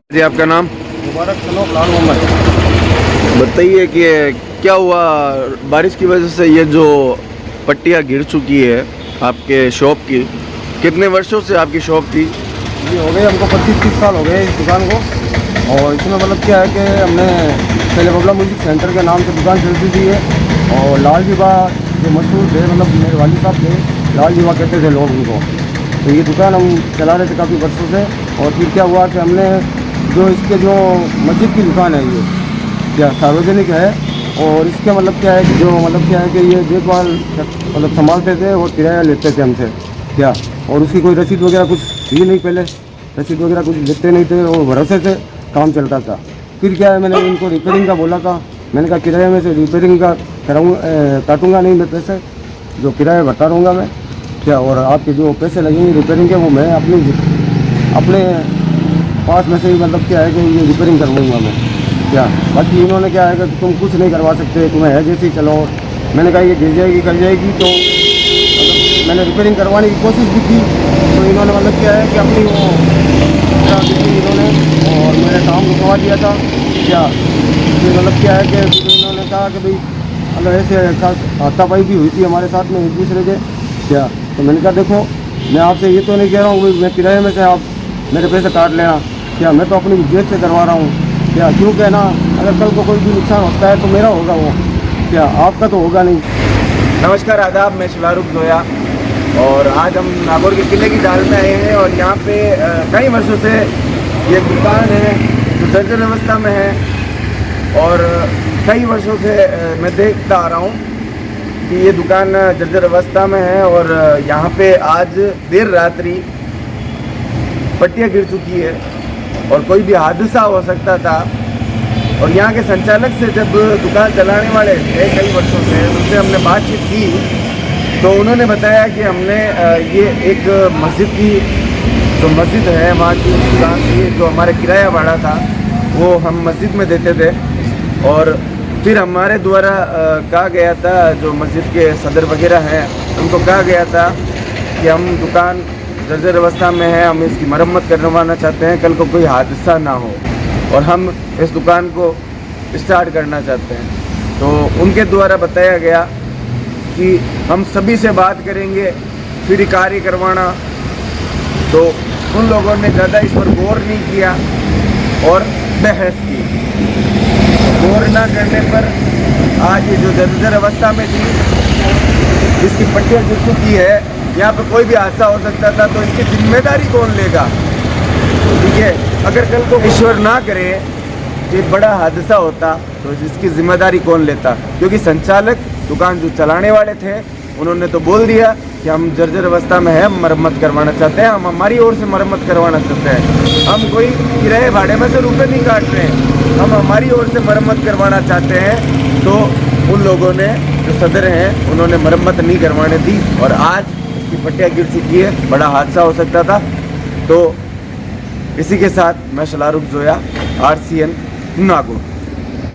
जी, आपका नाम मुबारक चलो प्लान मोहम्मद। बताइए कि क्या हुआ बारिश की वजह से ये जो पट्टियाँ गिर चुकी है आपके शॉप की। कितने वर्षों से आपकी शॉप थी? ये हो गए हमको 25-30 साल हो गए इस दुकान को। और इसमें मतलब क्या है कि हमने पहले बबला म्यूजिक सेंटर के नाम से दुकान चलती थी है। और लाल जीवा जो मशहूर थे, मतलब मेरे वालिद साहब थे, लाल जीवा कहते थे लोग उनको। तो ये दुकान हम चला रहे थे काफ़ी वर्षों से। और फिर क्या हुआ कि हमने जो इसके जो मस्जिद की दुकान है, ये क्या सार्वजनिक है। और इसके मतलब क्या है कि जो मतलब क्या है कि ये देखभाल मतलब संभालते थे और किराया लेते थे हमसे क्या। और उसकी कोई रसीद वगैरह कुछ थी नहीं, पहले रसीद वगैरह कुछ देते नहीं थे और भरोसे से काम चलता था। फिर क्या है, मैंने इनको रिपेयरिंग का बोला था। मैंने कहा किराए में से रिपेयरिंग का काटूंगा नहीं मैं पैसे, जो किराया बता रहूँगा मैं क्या। और आपके जो पैसे लगेंगे रिपेयरिंग के वो मैं अपने पास में से ही मतलब क्या है कि ये रिपेयरिंग करवाऊँगा मैं क्या। बाकी इन्होंने क्या है कि तुम कुछ नहीं करवा सकते, तुम्हें है जैसे ही चलो। मैंने कहा ये गिर जाएगी कर जाएगी, तो मतलब मैंने रिपेयरिंग करवाने की कोशिश भी की। तो इन्होंने मतलब क्या है कि अपनी वो इन्होंने और मेरे काम रुकवा दिया था क्या। फिर मतलब क्या है कि फिर इन्होंने कहा कि भाई मतलब ऐसे हाथापाई भी हुई थी हमारे साथ में एक दूसरे के क्या। तो मैंने कहा देखो, मैं आपसे ये तो नहीं कह रहा हूँ मैं किराए में से आप मेरे पैसे काट लेना क्या। मैं तो अपनी जेब से करवा रहा हूँ क्या। क्यों कहना, अगर कल को कोई भी नुकसान होता है तो मेरा होगा वो क्या, आपका तो होगा नहीं। नमस्कार, आदाब। मैं शाहरुख जोया और आज हम नागौर के किले की डाल में आए हैं। और यहाँ पे कई वर्षों से ये दुकान है जो जर्जर अवस्था में है। और कई वर्षों से मैं देखता आ रहा हूँ कि ये दुकान जर्जर अवस्था में है। और यहाँ पे आज देर रात्रि पट्टियाँ गिर चुकी है और कोई भी हादसा हो सकता था। और यहाँ के संचालक से जब दुकान चलाने वाले थे कई वर्षों से, उनसे हमने बातचीत की तो उन्होंने बताया कि हमने ये एक मस्जिद की जो मस्जिद है वहाँ की दुकान की जो हमारे किराया भाड़ा था वो हम मस्जिद में देते थे। और फिर हमारे द्वारा कहा गया था, जो मस्जिद के सदर वगैरह हैं उनको कहा गया था कि हम दुकान जर्जर अवस्था में है, हम इसकी मरम्मत करवाना चाहते हैं, कल को कोई हादसा ना हो और हम इस दुकान को स्टार्ट करना चाहते हैं। तो उनके द्वारा बताया गया कि हम सभी से बात करेंगे फिर कार्य करवाना। तो उन लोगों ने ज़्यादा इस पर गौर नहीं किया और बहस की। गौर ना करने पर आज ये जो जर्जर अवस्था में थी, जिसकी पट्टियाँ गिर चुकी है, यहाँ पर कोई भी हादसा हो सकता था, तो इसकी जिम्मेदारी कौन लेगा? ठीक है, अगर कल को ईश्वर ना करे कि बड़ा हादसा होता तो इसकी जिम्मेदारी कौन लेता? क्योंकि संचालक दुकान जो चलाने वाले थे उन्होंने तो बोल दिया कि हम जर्जर अवस्था में है, हम मरम्मत करवाना चाहते हैं, हम हमारी ओर से मरम्मत करवाना चाहते हैं। हम कोई किराए भाड़े में से रुपये नहीं काट रहे हैं, हम हमारी ओर से मरम्मत करवाना चाहते हैं। तो उन लोगों ने जो सदर हैं उन्होंने मरम्मत नहीं करवाने दी और आज इसकी पट्टियाँ गिर चुकी है, बड़ा हादसा हो सकता था। तो इसी के साथ मैं शाहरुख जोया, RCN नागौर।